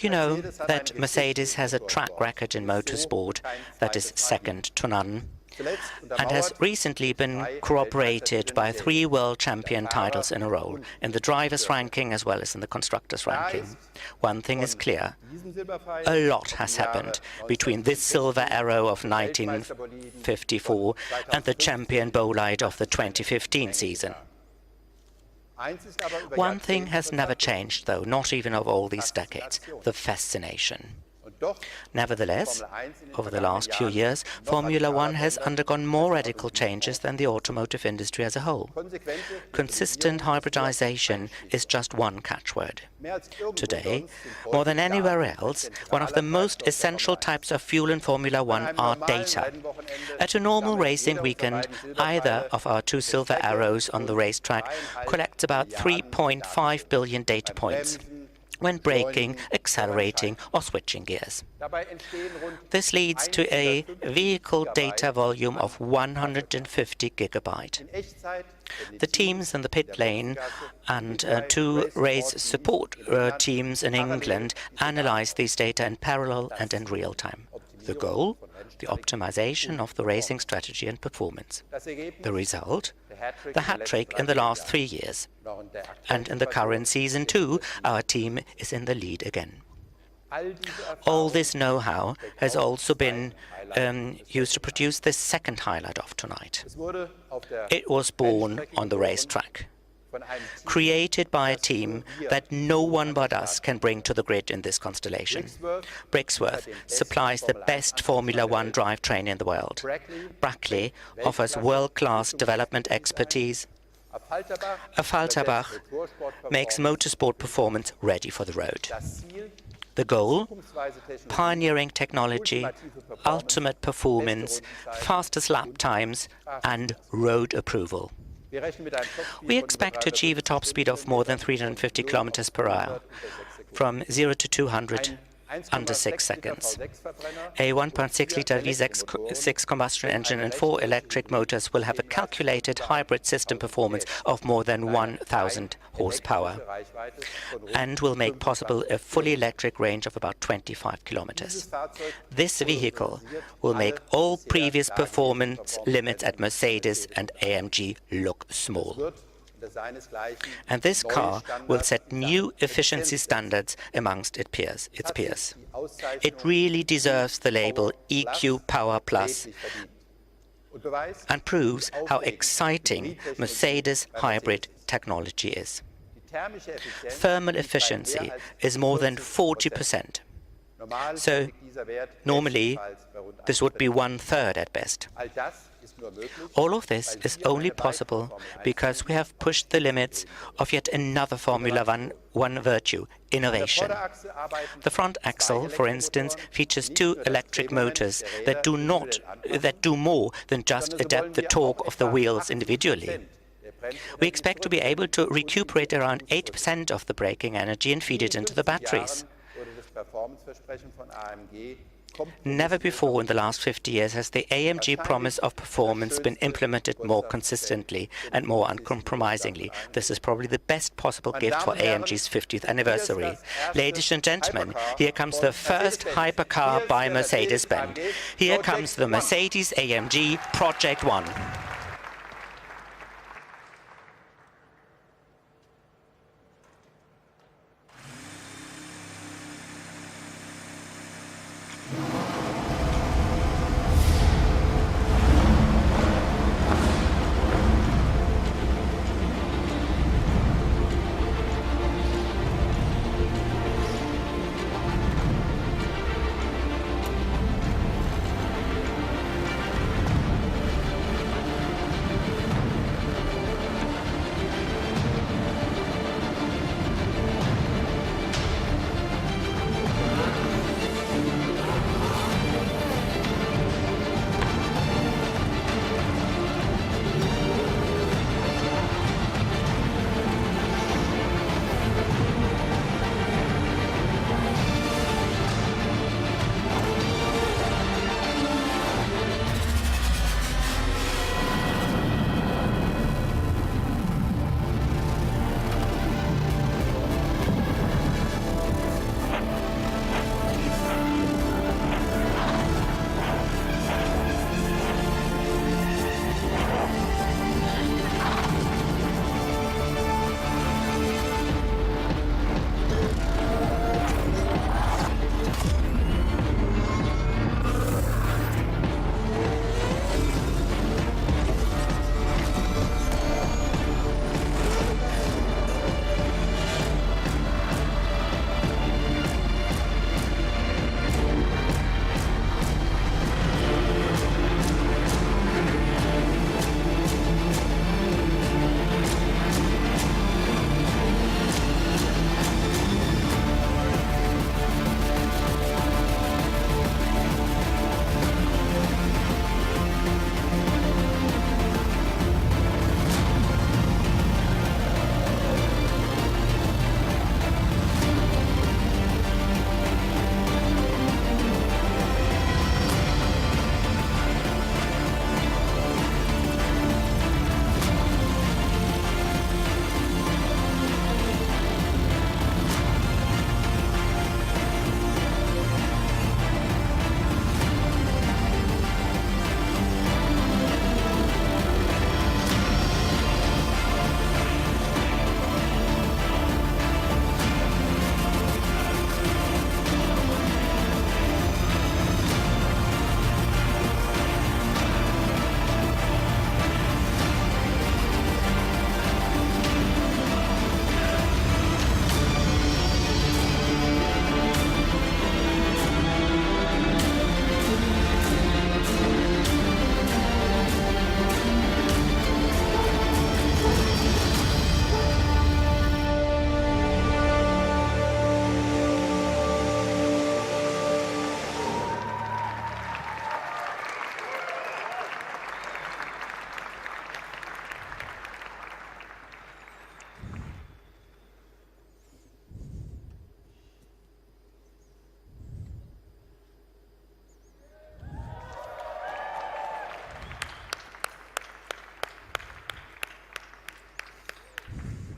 You know that Mercedes has a track record in motorsport that is second to none, and has recently been corroborated by 3 world champion titles in a row, in the drivers' ranking as well as in the constructors' ranking. One thing is clear: a lot has happened between this silver arrow of 1954 and the champion bolide of the 2015 season. One thing has never changed, though, not even over all these decades: the fascination. Nevertheless, over the last few years, Formula One has undergone more radical changes than the automotive industry as a whole. Consistent hybridization is just one catchword. Today, more than anywhere else, one of the most essential types of fuel in Formula One are data. At a normal racing weekend, either of our 2 silver arrows on the racetrack collects about 3.5 billion data points when braking, accelerating or switching gears. This leads to a vehicle data volume of 150 gigabyte. The teams in the pit lane and 2 race support teams in England analyze these data in parallel and in real time. The goal? The optimization of the racing strategy and performance. The result? The hat-trick in the last 3 years. And in the current season too, our team is in the lead again. All this know-how has also been used to produce this second highlight of tonight. It was born on the racetrack, created by a team that no one but us can bring to the grid in this constellation. Brixworth supplies the best Formula One drivetrain in the world. Brackley offers world-class development expertise. Falterbach makes motorsport performance ready for the road. The goal? Pioneering technology, ultimate performance, fastest lap times, and road approval. We expect to achieve a top speed of more than 350 kilometers per hour, from 0 to 200 under 6 seconds. A 1.6-litre V6 combustion engine and 4 electric motors will have a calculated hybrid system performance of more than 1,000 horsepower and will make possible a fully electric range of about 25 kilometers. This vehicle will make all previous performance limits at Mercedes and AMG look small. And this car will set new efficiency standards amongst its peers. It really deserves the label EQ Power Plus and proves how exciting Mercedes hybrid technology is. Thermal efficiency is more than 40%. So normally this would be 1/3 at best. All of this is only possible because we have pushed the limits of yet another Formula One virtue, innovation. The front axle, for instance, features 2 electric motors that do more than just adapt the torque of the wheels individually. We expect to be able to recuperate around 8% of the braking energy and feed it into the batteries. Never before in the last 50 years has the AMG promise of performance been implemented more consistently and more uncompromisingly. This is probably the best possible gift for AMG's 50th anniversary. Ladies and gentlemen, here comes the first hypercar by Mercedes-Benz. Here comes the Mercedes-AMG Project ONE.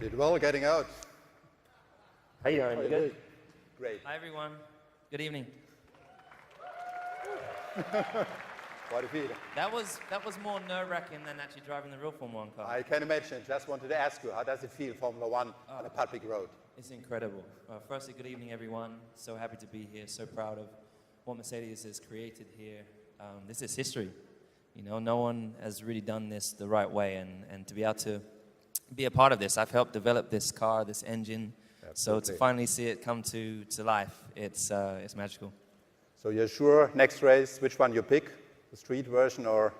Did well getting out. How you doing? You good? Great. Hi everyone. Good evening. Quite a feat. That was more nerve-wracking than actually driving the real Formula 1 car. I can imagine. Just wanted to ask you, how does it feel, Formula One on a public road? It's incredible. Firstly, good evening everyone. So happy to be here. So proud of what Mercedes has created here. This is history. You know, no one has really done this the right way, and to be able to be a part of this, I've helped develop this car, this engine. Absolutely. So to finally see it come to life, it's magical. So you're sure next race, which one you pick? The street version or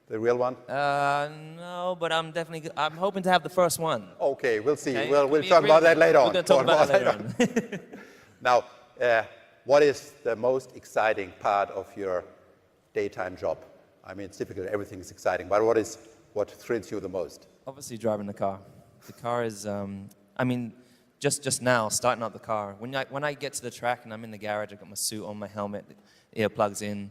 the real one? No, but I'm hoping to have the first one. Okay, we'll see. Okay? We'll talk about that later on. We're going to talk about that later on. Now, what is the most exciting part of your daytime job? I mean, it's difficult, everything is exciting, but what thrills you the most? Obviously driving the car. The car is, I mean, just now, starting up the car. When I get to the track and I'm in the garage, I've got my suit on, my helmet, earplugs in,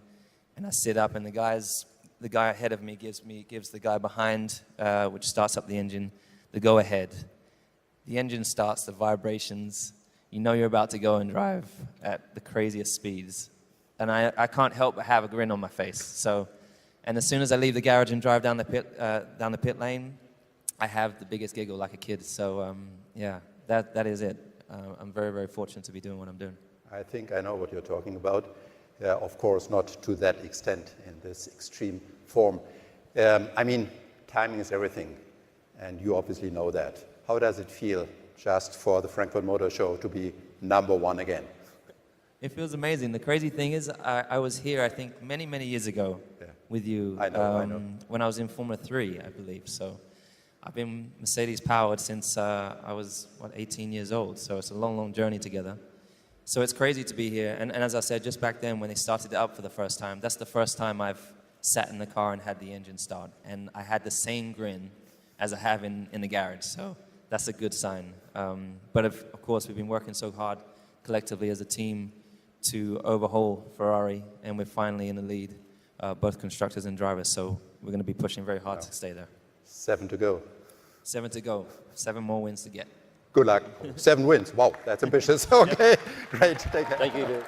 and I sit up and the guy ahead of me gives the guy behind, which starts up the engine, the go ahead. The engine starts, the vibrations, you know you're about to go and drive at the craziest speeds. And I can't help but have a grin on my face. So, and as soon as I leave the garage and drive down the pit lane, I have the biggest giggle like a kid. So yeah, that is it. I'm very, very fortunate to be doing what I'm doing. I think I know what you're talking about. Of course, not to that extent in this extreme form. I mean, timing is everything, and you obviously know that. How does it feel just for the Frankfurt Motor Show to be #1 again? It feels amazing. The crazy thing is, I was here, I think, many, many years ago with you. I know. When I was in Formula 3, I believe. So I've been Mercedes-powered since I was, 18 years old. So it's a long, long journey together. So it's crazy to be here. And as I said, just back then when they started it up for the first time, that's the first time I've sat in the car and had the engine start. And I had the same grin as I have in the garage. So that's a good sign. But of course, we've been working so hard collectively as a team to overhaul Ferrari, and we're finally in the lead, both constructors and drivers. So we're going to be pushing very hard to stay there. 7 to go. 7 to go. 7 more wins to get. Good luck. 7 wins. Wow, that's ambitious. Okay, great. Take care. Thank you, dude.